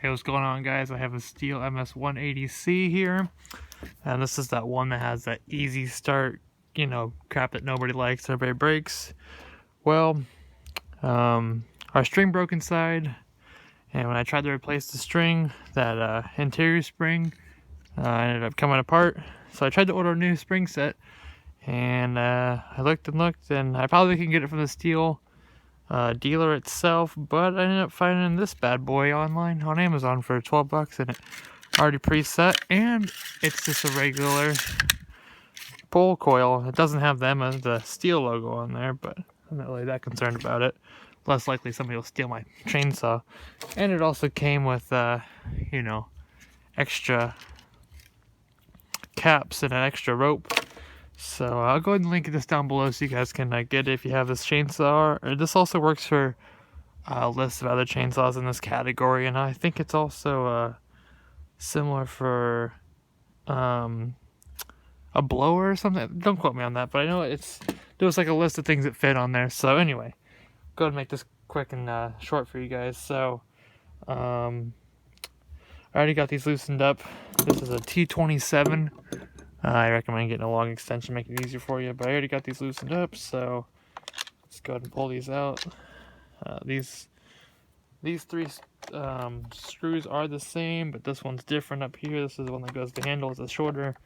Hey, what's going on, guys? I have a Stihl MS180C here, and this is that one that has that easy start, crap that nobody likes, everybody breaks. Well, our string broke inside, and when I tried to replace the string, that interior spring ended up coming apart. So I tried to order a new spring set, and I looked, and I probably can get it from the Stihl dealer itself, but I ended up finding this bad boy online on Amazon for 12 bucks, and it already preset, and it's just a regular pull coil. It doesn't have the Stihl logo on there, but I'm not really that concerned about it. Less likely somebody will steal my chainsaw. And it also came with extra caps and an extra rope. So I'll go ahead and link this down below so you guys can get it if you have this chainsaw. This also works for a list of other chainsaws in this category, and I think it's also similar for a blower or something. Don't quote me on that, but I know there was like a list of things that fit on there. So anyway, go ahead and make this quick and short for you guys. So I already got these loosened up. This is a T27. I recommend getting a long extension, make it easier for you, but I already got these loosened up, so let's go ahead and pull these out. These three screws are the same, but this one's different up here. This is the one that goes to the handle. It's a shorter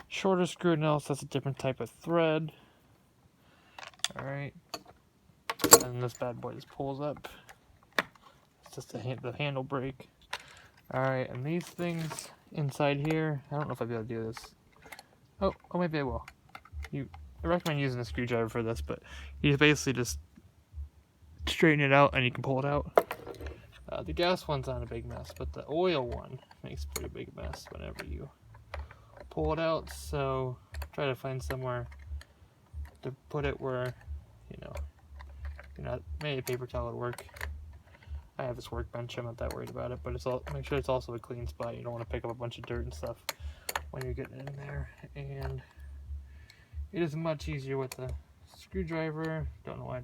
screw, and else that's a different type of thread. Alright, and this bad boy just pulls up. It's just the handle brake. Alright, and these things inside here, I don't know if I'll be able to do this. Oh, maybe I will. I recommend using a screwdriver for this, but you basically just straighten it out and you can pull it out. The gas one's not a big mess, but the oil one makes a pretty big mess whenever you pull it out. So try to find somewhere to put it where, maybe a paper towel would work. I have this workbench, I'm not that worried about it, but make sure it's also a clean spot. You don't want to pick up a bunch of dirt and stuff when you're getting in there. And it is much easier with a screwdriver. Don't know why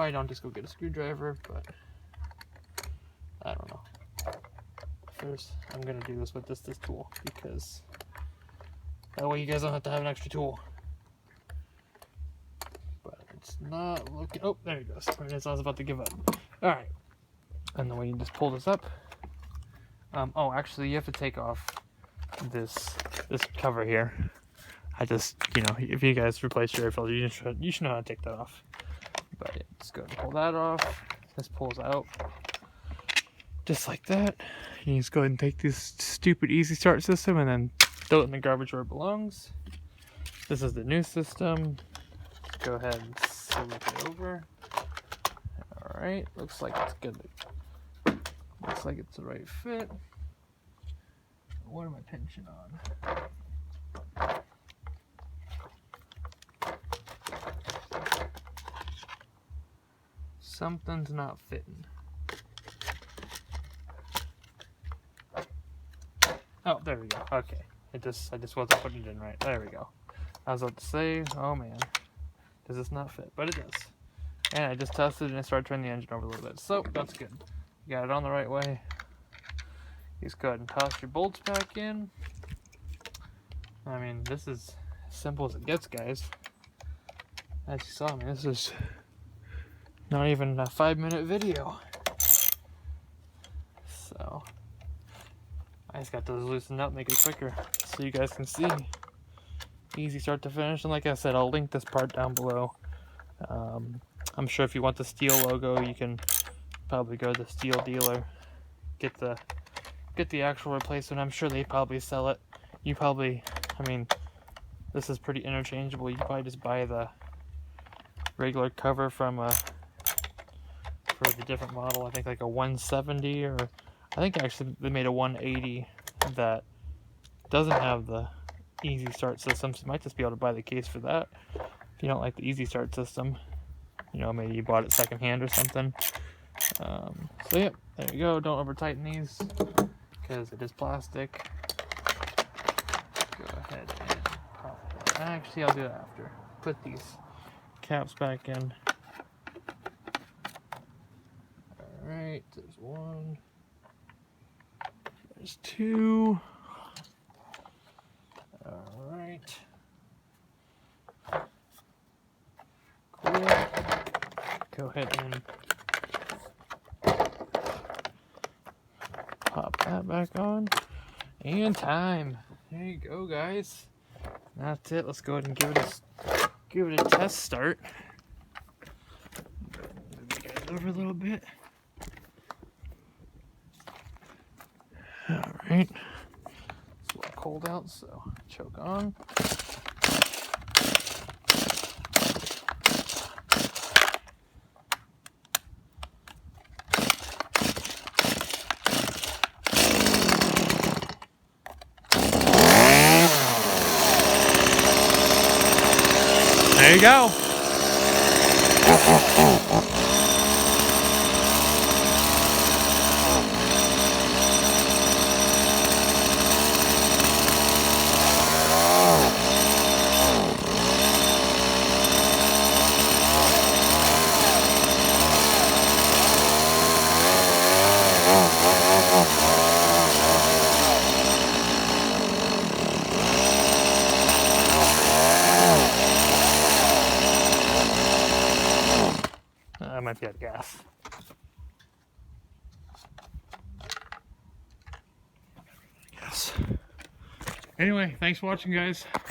I don't just go get a screwdriver, but I don't know. First, I'm gonna do this with this tool, because that way you guys don't have to have an extra tool. But it's not looking. Oh, there it goes. There it is. I was about to give up. All right. And the way you just pull this up. Oh, actually, you have to take off this cover here. I just, if you guys replace your air filter, you should know how to take that off. But yeah, just go ahead and pull that off. This pulls out just like that. You just go ahead and take this stupid easy start system and then throw it in the garbage where it belongs. This is the new system. Go ahead and slip it over. Alright, looks like it's good. Looks like it's the right fit. What am I pinching on? Something's not fitting. Oh, there we go. Okay. I just wasn't putting it in right. There we go. I was about to say, oh man, does this not fit? But it does. And I just tested and it started turning the engine over a little bit. So that's good. You got it on the right way. Just go ahead and toss your bolts back in. I mean, this is as simple as it gets, guys. As you saw, this is not even a 5-minute video. So I just got those loosened up, make it quicker so you guys can see. Easy start to finish, and like I said, I'll link this part down below. I'm sure if you want the Stihl logo, you can probably go to the Stihl dealer, get the actual replacement. I'm sure they probably sell it. This is pretty interchangeable. You can probably just buy the regular cover for the different model. I think like a 170, or I think actually they made a 180 that doesn't have the easy start system, so you might just be able to buy the case for that if you don't like the easy start system. Maybe you bought it secondhand or something. So yeah, there you go. Don't over tighten these because it is plastic. Go ahead and pop that. Actually, I'll do that after. Put these caps back in. Alright, there's one. There's 2. Alright. Cool. Go ahead and pop that back on. And time. There you go, guys. That's it. Let's go ahead and give it a test start. Move you guys over a little bit. Alright. It's a little cold out, so choke on. There you go. I might be out of gas. Yes. Anyway, thanks for watching, guys.